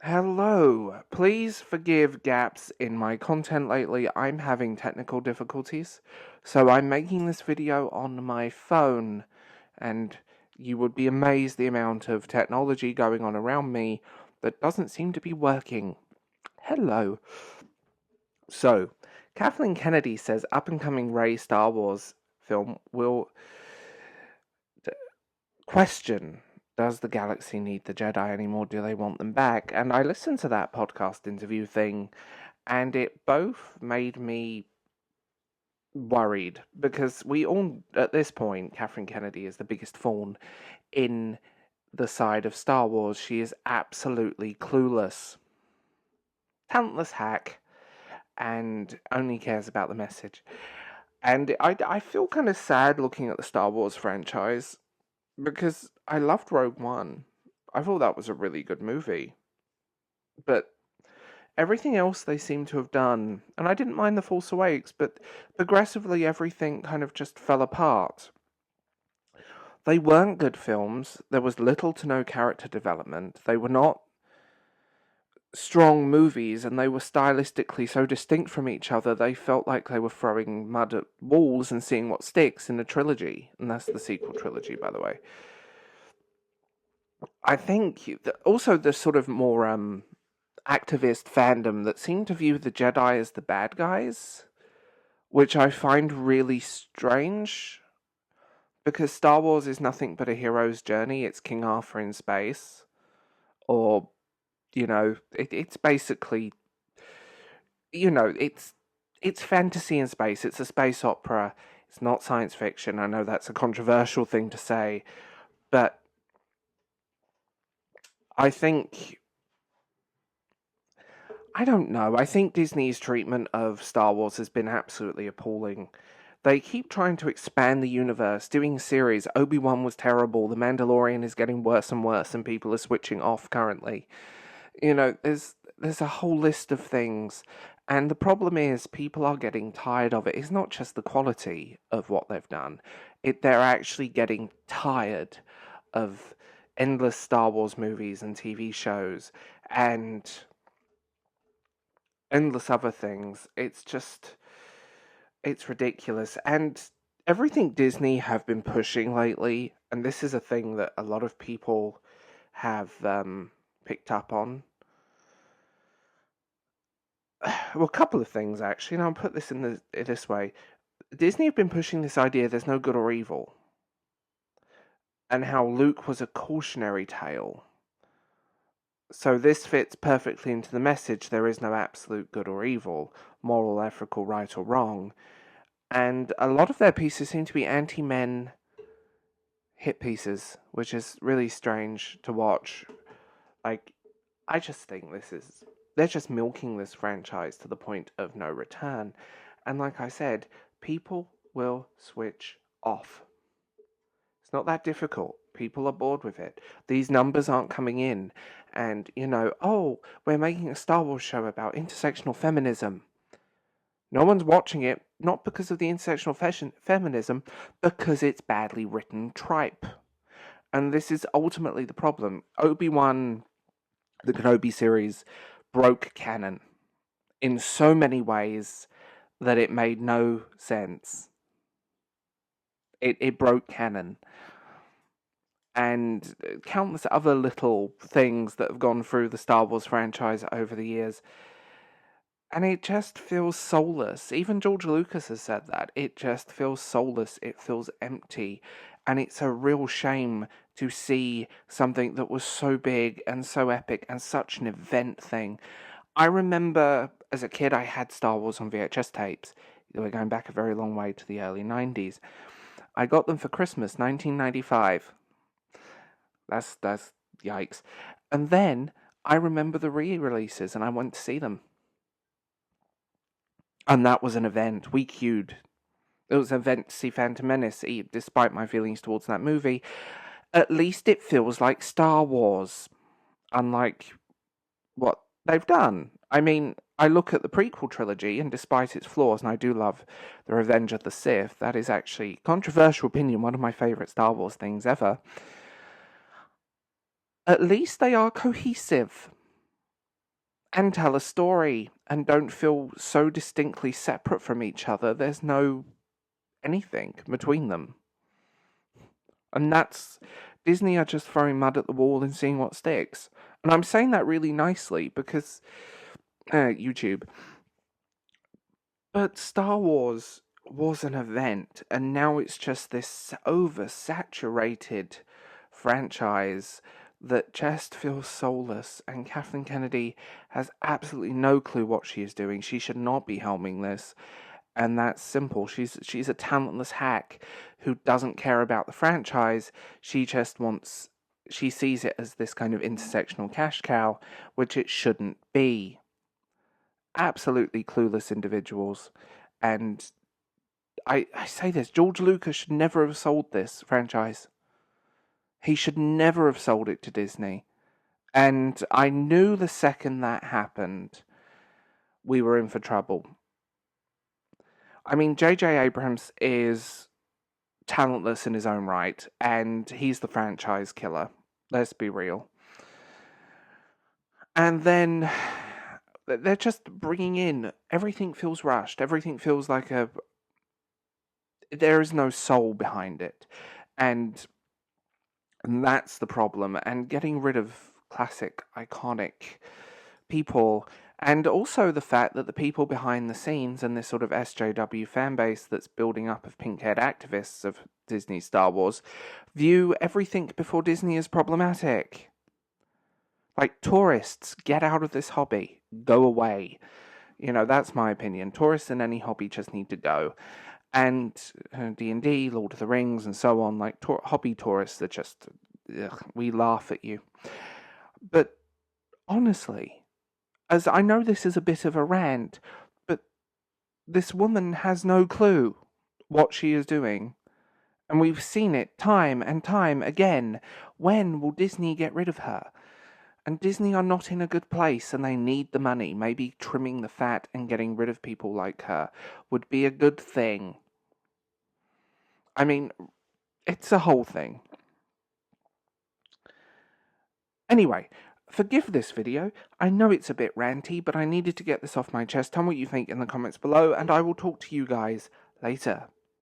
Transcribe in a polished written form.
Hello. Please forgive gaps in my content lately. I'm having technical difficulties, so I'm making this video on my phone, and you would be amazed the amount of technology going on around me that doesn't seem to be working. Hello. So, Kathleen Kennedy says up-and-coming Rey Star Wars film will question, does the galaxy need the Jedi anymore? Do they want them back? And I listened to that podcast interview thing, and it both made me worried because we all, at this point, Kathleen Kennedy is the biggest fawn in the side of Star Wars. She is absolutely clueless, talentless hack, and only cares about the message. And I feel kind of sad looking at the Star Wars franchise because I loved Rogue One. I thought that was a really good movie. But everything else they seem to have done, and I didn't mind The Force Awakens, but progressively everything kind of just fell apart. They weren't good films. There was little to no character development. They were not strong movies, and they were stylistically so distinct from each other, they felt like they were throwing mud at walls and seeing what sticks in a trilogy. And that's the sequel trilogy, by the way. I think also the sort of more activist fandom that seem to view the Jedi as the bad guys, which I find really strange, because Star Wars is nothing but a hero's journey. It's King Arthur in space, or, it's basically, it's fantasy in space. It's a space opera. It's not science fiction. I know that's a controversial thing to say, but I think, I don't know. I think Disney's treatment of Star Wars has been absolutely appalling. They keep trying to expand the universe, doing series. Obi-Wan was terrible. The Mandalorian is getting worse and worse, and people are switching off currently. There's a whole list of things, and the problem is people are getting tired of it. It's not just the quality of what they've done. They're actually getting tired of endless Star Wars movies and TV shows and endless other things. It's ridiculous. And everything Disney have been pushing lately, and this is a thing that a lot of people have picked up on. Well, a couple of things, actually, and I'll put this in this way. Disney have been pushing this idea there's no good or evil, and how Luke was a cautionary tale. So this fits perfectly into the message, there is no absolute good or evil, moral, ethical, right or wrong. And a lot of their pieces seem to be anti-men hit pieces, which is really strange to watch. Like, I just think they're just milking this franchise to the point of no return. And like I said, people will switch off. It's not that difficult. People are bored with it. These numbers aren't coming in. And, we're making a Star Wars show about intersectional feminism. No one's watching it, not because of the intersectional feminism, because it's badly written tripe. And this is ultimately the problem. Obi-Wan, the Kenobi series, broke canon in so many ways that it made no sense. It broke canon. And countless other little things that have gone through the Star Wars franchise over the years. And it just feels soulless. Even George Lucas has said that. It just feels soulless. It feels empty. And it's a real shame to see something that was so big and so epic and such an event thing. I remember as a kid I had Star Wars on VHS tapes. We're going back a very long way to the early 90s. I got them for Christmas, 1995. That's yikes. And then I remember the re-releases and I went to see them. And that was an event. We queued. It was an event to see Phantom Menace, despite my feelings towards that movie. At least it feels like Star Wars, unlike what they've done. I mean, I look at the prequel trilogy, and despite its flaws, and I do love The Revenge of the Sith, that is actually, controversial opinion, one of my favourite Star Wars things ever. At least they are cohesive. and tell a story and don't feel so distinctly separate from each other. There's no anything between them. And that's Disney are just throwing mud at the wall and seeing what sticks. And I'm saying that really nicely because YouTube. But Star Wars was an event, and now it's just this oversaturated franchise that just feels soulless, and Kathleen Kennedy has absolutely no clue what she is doing. She should not be helming this, and that's simple. She's a talentless hack who doesn't care about the franchise. She sees it as this kind of intersectional cash cow, which it shouldn't be. Absolutely clueless individuals, and I say this, George Lucas should never have sold this franchise. He should never have sold it to Disney. And I knew the second that happened, we were in for trouble. I mean, J.J. Abrams is talentless in his own right, and he's the franchise killer. Let's be real. And then they're just bringing in, everything feels rushed. Everything feels like there is no soul behind it. And that's the problem. And getting rid of classic, iconic people, and also the fact that the people behind the scenes and this sort of SJW fan base that's building up of pink-haired activists of Disney Star Wars view everything before Disney as problematic. Like, tourists, get out of this hobby. Go away. You know, that's my opinion. Tourists in any hobby just need to go. And D&D, Lord of the Rings, and so on, like, hobby tourists are just, we laugh at you. But, honestly, as I know this is a bit of a rant, but this woman has no clue what she is doing. And we've seen it time and time again. When will Disney get rid of her? And Disney are not in a good place, and they need the money. Maybe trimming the fat and getting rid of people like her would be a good thing. I mean, it's a whole thing. Anyway, forgive this video. I know it's a bit ranty, but I needed to get this off my chest. Tell me what you think in the comments below, and I will talk to you guys later.